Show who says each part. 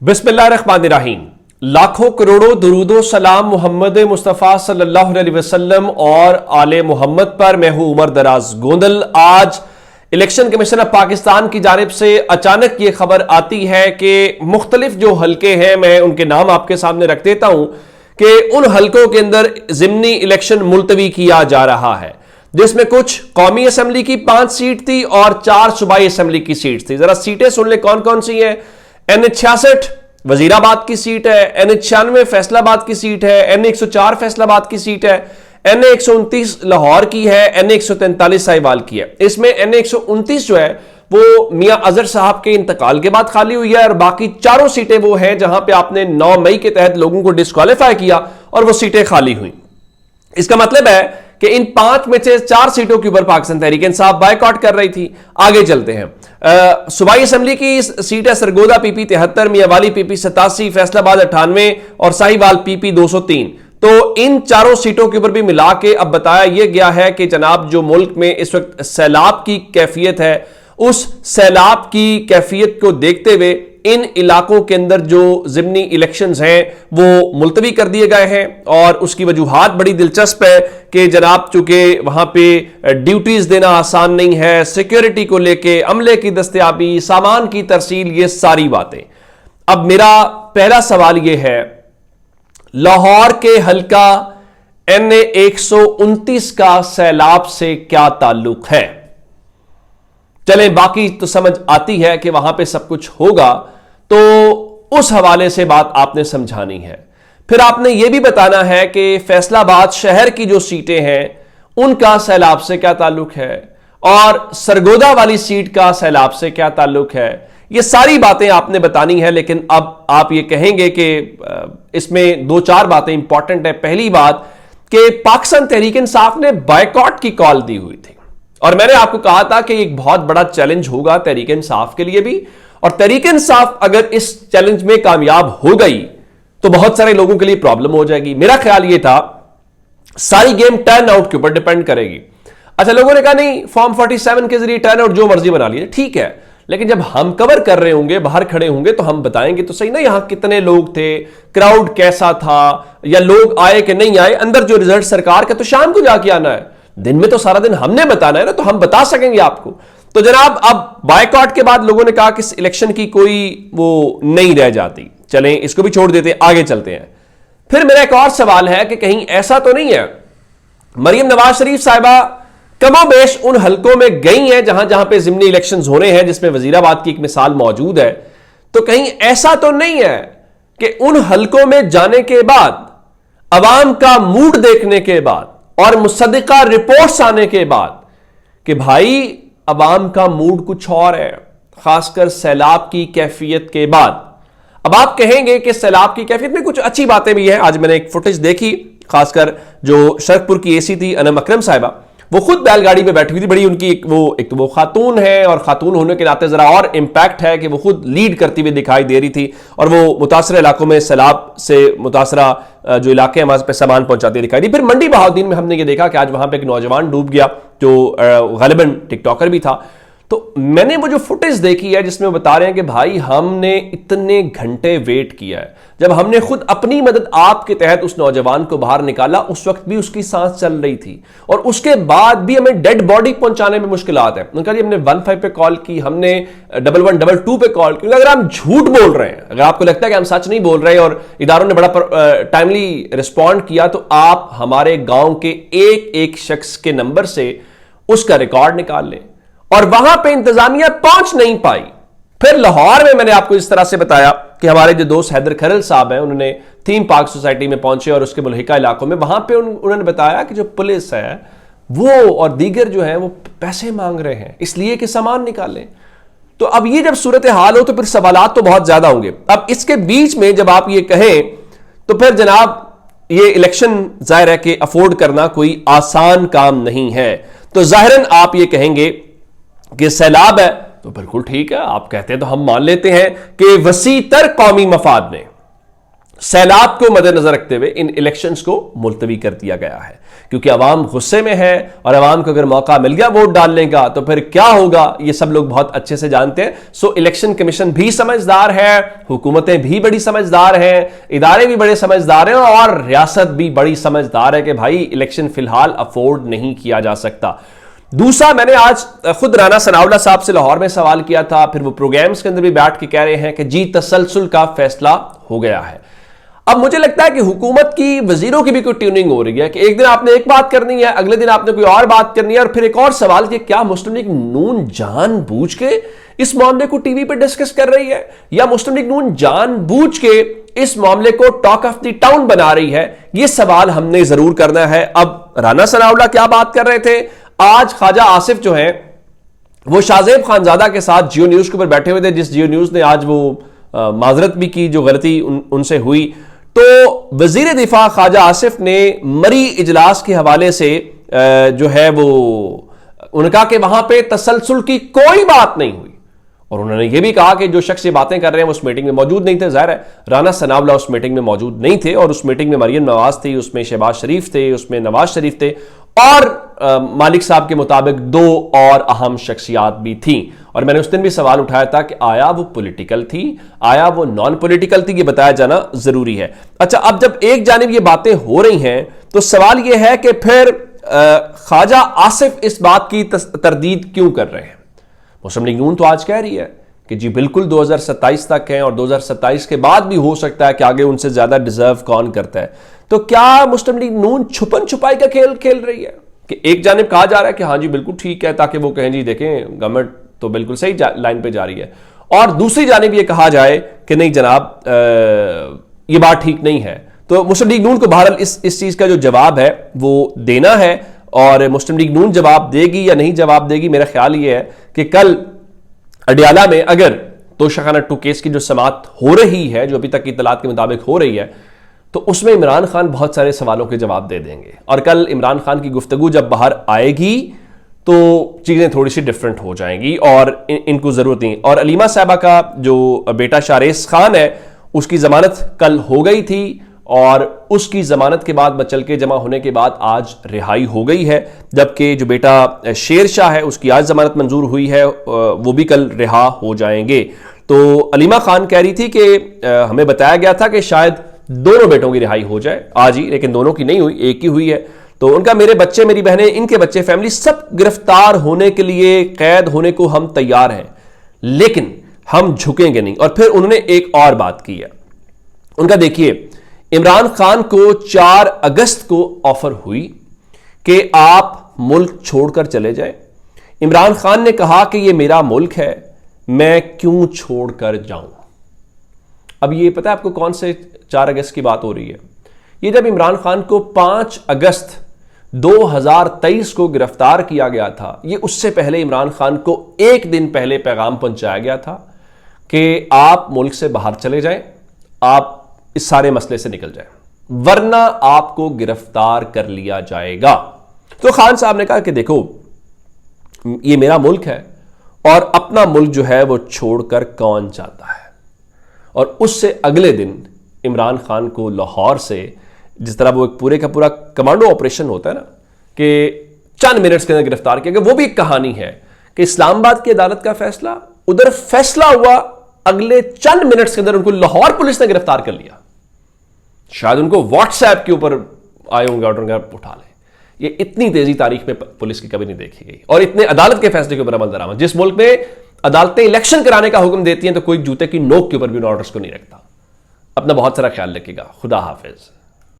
Speaker 1: बिस्मिल्लाहिर्रहमानिर्रहीम। लाखों करोड़ों दुरूदो सलाम मोहम्मद मुस्तफ़ा सल्लल्लाहु अलैहि वसल्लम और आले मोहम्मद पर। मैं हूं उमर दराज गोंदल। आज इलेक्शन कमीशन ऑफ पाकिस्तान की जानिब से अचानक ये खबर आती है कि मुख्तलिफ जो हलके हैं, मैं उनके नाम आपके सामने रख देता हूं कि उन हलकों के अंदर ज़िमनी इलेक्शन मुलतवी किया जा रहा है, जिसमें कुछ कौमी असम्बली की 5 सीट थी और 4 सूबाई असम्बली की सीट थी। जरा सीटें सुन ले कौन कौन सी हैं। NH66 वजीराबाद की सीट है, NH96 फैसलाबाद की सीट है, NA104 फैसलाबाद की सीट है, NA129 लाहौर की है, NA143 साहिवाल की है। इसमें NA129 जो है वो मियां अजहर साहब के इंतकाल के बाद खाली हुई है और बाकी चारों सीटें वो हैं जहां पे आपने 9 मई के तहत लोगों को डिस्क्वालीफाई किया और वो सीटें खाली हुई। इसका मतलब है कि इन 5 में से 4 सीटों के ऊपर पाकिस्तान तहरीक इंसाफ बायकॉट कर रही थी। आगे चलते हैं। सूबाई असम्बली की सीट है सरगोदा PP 73, मियावाली PP 87, फैसलाबाद 98 और साहिवाल PP 203। तो इन चारों सीटों के ऊपर भी मिला के अब बताया यह गया है कि जनाब जो मुल्क में इस वक्त सैलाब की कैफियत है, उस सैलाब की कैफियत को देखते हुए इन इलाकों के अंदर जो ज़िमनी इलेक्शंस हैं वो मुलतवी कर दिए गए हैं। और उसकी वजूहात बड़ी दिलचस्प है कि जनाब चूंकि वहां पे ड्यूटीज देना आसान नहीं है, सिक्योरिटी को लेके, अमले की दस्तयाबी, सामान की तरसील, ये सारी बातें। अब मेरा पहला सवाल ये है, लाहौर के हल्का NA129 का सैलाब से क्या ताल्लुक है? चलें, बाकी तो समझ आती है कि वहां पे सब कुछ होगा, तो उस हवाले से बात आपने समझानी है। फिर आपने यह भी बताना है कि फैसलाबाद शहर की जो सीटें हैं उनका सैलाब से क्या ताल्लुक है और सरगोदा वाली सीट का सैलाब से क्या ताल्लुक है। ये सारी बातें आपने बतानी है। लेकिन अब आप ये कहेंगे कि इसमें 2-4 बातें इंपॉर्टेंट है। पहली बात कि पाकिस्तान तहरीक इंसाफ ने बायकॉट की कॉल दी हुई थी और मैंने आपको कहा था कि एक बहुत बड़ा चैलेंज होगा तहरीक इंसाफ के लिए भी, और तहरीक इंसाफ अगर इस चैलेंज में कामयाब हो गई तो बहुत सारे लोगों के लिए प्रॉब्लम हो जाएगी। मेरा ख्याल यह था सारी गेम टर्न आउट के ऊपर डिपेंड करेगी। अच्छा, लोगों ने कहा नहीं, फॉर्म 47 के जरिए टर्न आउट जो मर्जी बना लीजिए, ठीक है, लेकिन जब हम कवर कर रहे होंगे, बाहर खड़े होंगे, तो हम बताएंगे तो सही ना यहां कितने लोग थे, क्राउड कैसा था, या लोग आए कि नहीं आए। अंदर जो रिजल्ट सरकार का तो शाम को जाके आना है, दिन में तो सारा दिन हमने बताना है ना, तो हम बता सकेंगे आपको। तो जनाब अब बायकॉट के बाद लोगों ने कहा कि इस इलेक्शन की कोई वो नहीं रह जाती। चलें, इसको भी छोड़ देते हैं, आगे चलते हैं। फिर मेरा एक और सवाल है कि कहीं ऐसा तो नहीं है मरियम नवाज शरीफ साहिबा कमोबेश उन हलकों में गई हैं जहां जहां पे ज़िमनी इलेक्शंस हो रहे हैं, जिसमें वजीराबाद की एक मिसाल मौजूद है, तो कहीं ऐसा तो नहीं है कि उन हलकों में जाने के बाद, अवाम का मूड देखने के बाद और मुसद्दिका रिपोर्ट्स आने के बाद कि भाई अवाम का मूड कुछ और है, खासकर सैलाब की कैफियत के बाद। अब आप कहेंगे कि सैलाब की कैफियत में कुछ अच्छी बातें भी हैं। आज मैंने एक फुटेज देखी, खासकर जो शरकपुर की AC थी अनम अकरम साहिबा, वो खुद बैलगाड़ी पे बैठी हुई थी। बड़ी उनकी एक तो वो खातून है और खातून होने के नाते जरा और इंपैक्ट है कि वो खुद लीड करती हुई दिखाई दे रही थी और वो मुतासर इलाकों में सैलाब से मुतासरा जो इलाके हैं वहां पे सामान पहुंचाती दिखाई दी। फिर मंडी बहाउद्दीन में हमने ये देखा कि आज वहां पे एक नौजवान डूब गया जो गालिबन टिकटॉकर भी था। तो मैंने वो जो फुटेज देखी है जिसमें बता रहे हैं कि भाई हमने इतने घंटे वेट किया है, जब हमने खुद अपनी मदद आपके तहत उस नौजवान को बाहर निकाला, उस वक्त भी उसकी सांस चल रही थी और उसके बाद भी हमें डेड बॉडी पहुंचाने में मुश्किलात है। उनका जी हमने 15 पे कॉल की, हमने 1122 पे कॉल की। अगर हम झूठ बोल रहे हैं, अगर आपको लगता है कि हम सच नहीं बोल रहे और इदारों ने बड़ा टाइमली रिस्पॉन्ड किया, तो आप हमारे गांव के एक एक शख्स के नंबर से उसका रिकॉर्ड निकाल लें। और वहां पे इंतजामिया पहुंच नहीं पाई। फिर लाहौर में मैंने आपको इस तरह से बताया कि हमारे जो दोस्त हैदर खरल साहब हैं, उन्होंने थीम पार्क सोसाइटी में पहुंचे और उसके मुल्हिका इलाकों में, वहां पे उन्होंने बताया कि जो पुलिस है वो और दीगर जो है वो पैसे मांग रहे हैं इसलिए कि सामान निकालें। तो अब ये जब सूरत हाल हो तो फिर सवालात तो बहुत ज्यादा होंगे। अब इसके बीच में जब आप ये कहें तो फिर जनाब ये इलेक्शन जाहिर है कि अफोर्ड करना कोई आसान काम नहीं है। तो जाहिरन आप ये कहेंगे कि सैलाब है, तो बिल्कुल ठीक है, आप कहते हैं तो हम मान लेते हैं कि वसी तर कौमी मफाद ने सैलाब को मद्देनजर रखते हुए इन इलेक्शंस को मुलतवी कर दिया गया है, क्योंकि अवाम गुस्से में है और अवाम को अगर मौका मिल गया वोट डालने का तो फिर क्या होगा ये सब लोग बहुत अच्छे से जानते हैं। सो इलेक्शन कमीशन भी समझदार है, हुकूमतें भी बड़ी समझदार हैं, इदारे भी बड़े समझदार हैं और रियासत भी बड़ी समझदार है कि भाई इलेक्शन फिलहाल अफोर्ड नहीं किया जा सकता। दूसरा, मैंने आज खुद राना सनाउल्लाह साहब से लाहौर में सवाल किया था, फिर वो प्रोग्राम्स के अंदर भी बैठ के कह रहे हैं कि जी तसलसल का फैसला हो गया है। अब मुझे लगता है कि हुकूमत की वजीरों की भी कोई ट्यूनिंग हो रही है कि एक दिन आपने एक बात करनी है, अगले दिन आपने कोई और बात करनी है, और फिर एक और सवाल कि क्या मुस्लिम लीग नून जानबूझ के इस मामले को टीवी पे डिस्कस कर रही है, या मुस्लिम लीग नून जानबूझ के इस मामले को टॉक ऑफ द टाउन बना रही है। यह सवाल हमने जरूर करना है। अब राना सनाउल्लाह क्या बात कर रहे थे, आज ख्वाजा आसिफ जो है वो शाहजेब खानजादा के साथ जियो न्यूज के ऊपर बैठे हुए थे, जिस जियो न्यूज ने आज वो माजरत भी की जो गलती उनसे हुई। तो वजीर दिफा ख्वाजा आसिफ ने मरी इजलास के हवाले से जो है वो उनका कि वहां पे तसलसल की कोई बात नहीं हुई, और उन्होंने ये भी कहा कि जो शख्स ये बातें कर रहे हैं वो उस मीटिंग में मौजूद नहीं थे। जाहिर है राना सनाउल्लाह उस मीटिंग में मौजूद नहीं थे, और उस मीटिंग में मरियम नवाज थी, उसमें शहबाज शरीफ थे, उसमें नवाज शरीफ थे, और मालिक साहब के मुताबिक दो और अहम शख्सियात भी थी। और मैंने उस दिन भी सवाल उठाया था कि आया वो पॉलिटिकल थी, आया वो नॉन पॉलिटिकल थी, ये बताया जाना जरूरी है। अच्छा, अब जब एक जानिब ये बातें हो रही हैं तो सवाल ये है कि फिर ख्वाजा आसिफ इस बात की तरदीद क्यों कर रहे हैं। मुस्लिम लीग नून तो आज कह रही है कि जी बिल्कुल 2027 तक है, और 2027 के बाद भी हो सकता है कि आगे उनसे ज्यादा डिजर्व कौन करता है। तो क्या मुस्लिम लीग नून छुपन छुपाई का खेल खेल रही है कि एक जानिब कहा जा रहा है कि हाँ जी बिल्कुल ठीक है, ताकि वो कहें जी देखें गवर्नमेंट तो बिल्कुल सही लाइन पे जा रही है, और दूसरी जानिब ये कहा जाए कि नहीं जनाब ये बात ठीक नहीं है। तो मुस्लिम लीग नून को बहरहाल इस चीज का जो जवाब है वो देना है, और मुस्लिम लीग नून जवाब देगी या नहीं जवाब देगी, मेरा ख्याल ये है कि कल अडियाला में अगर तोशाखाना 2 केस की जो समाअत हो रही है, जो अभी तक की इतलात के मुताबिक हो रही है, तो उसमें इमरान खान बहुत सारे सवालों के जवाब दे देंगे, और कल इमरान खान की गुफ्तगू जब बाहर आएगी तो चीजें थोड़ी सी डिफरेंट हो जाएंगी, और इनको जरूरत नहीं। और अलीमा साहबा का जो बेटा शारेस खान है उसकी जमानत कल हो गई थी, और उसकी जमानत के बाद बचल के जमा होने के बाद आज रिहाई हो गई है, जबकि जो बेटा शेर शाह है उसकी आज जमानत मंजूर हुई है, वो भी कल रिहा हो जाएंगे। तो अलीमा खान कह रही थी कि हमें बताया गया था कि शायद दोनों बेटों की रिहाई हो जाए आज ही, लेकिन दोनों की नहीं हुई, एक ही हुई है। तो उनका मेरे बच्चे, मेरी बहनें, इनके बच्चे, फैमिली सब गिरफ्तार होने के लिए, कैद होने को हम तैयार हैं, लेकिन हम झुकेंगे नहीं। और फिर उन्होंने एक और बात की है, उनका देखिए इमरान खान को 4 अगस्त को ऑफर हुई कि आप मुल्क छोड़कर चले जाएं। इमरान खान ने कहा कि यह मेरा मुल्क है, मैं क्यों छोड़कर जाऊं। अब ये पता है आपको कौन से 4 अगस्त की बात हो रही है? ये जब इमरान खान को 5 अगस्त 2023 को गिरफ्तार किया गया था, ये उससे पहले इमरान खान को एक दिन पहले पैगाम पहुंचाया गया था कि आप मुल्क से बाहर चले जाएं, आप इस सारे मसले से निकल जाएं, वरना आपको गिरफ्तार कर लिया जाएगा। तो खान साहब ने कहा कि देखो ये मेरा मुल्क है, और अपना मुल्क जो है वो छोड़कर कौन जाता है। और उससे अगले दिन इमरान खान को लाहौर से, जिस तरह वो एक पूरे का पूरा कमांडो ऑपरेशन होता है ना, कि चंद मिनट्स के अंदर गिरफ्तार किया गया, वो भी एक कहानी है कि इस्लामाबाद की अदालत का फैसला, उधर फैसला हुआ, अगले चंद मिनट्स के अंदर उनको लाहौर पुलिस ने गिरफ्तार कर लिया। शायद उनको व्हाट्सएप के ऊपर आए होंगे ऑर्डर, उठा ले। ये इतनी तेजी तारीख में पुलिस की कभी नहीं देखी गई, और इतने अदालत के फैसले के ऊपर अमल दरामद। जिस मुल्क में अदालतें इलेक्शन कराने का हुक्म देती हैं तो कोई जूते की नोक के ऊपर भी ऑर्डर्स को नहीं रखता। अपना बहुत सारा ख्याल रखिएगा। खुदा हाफिज।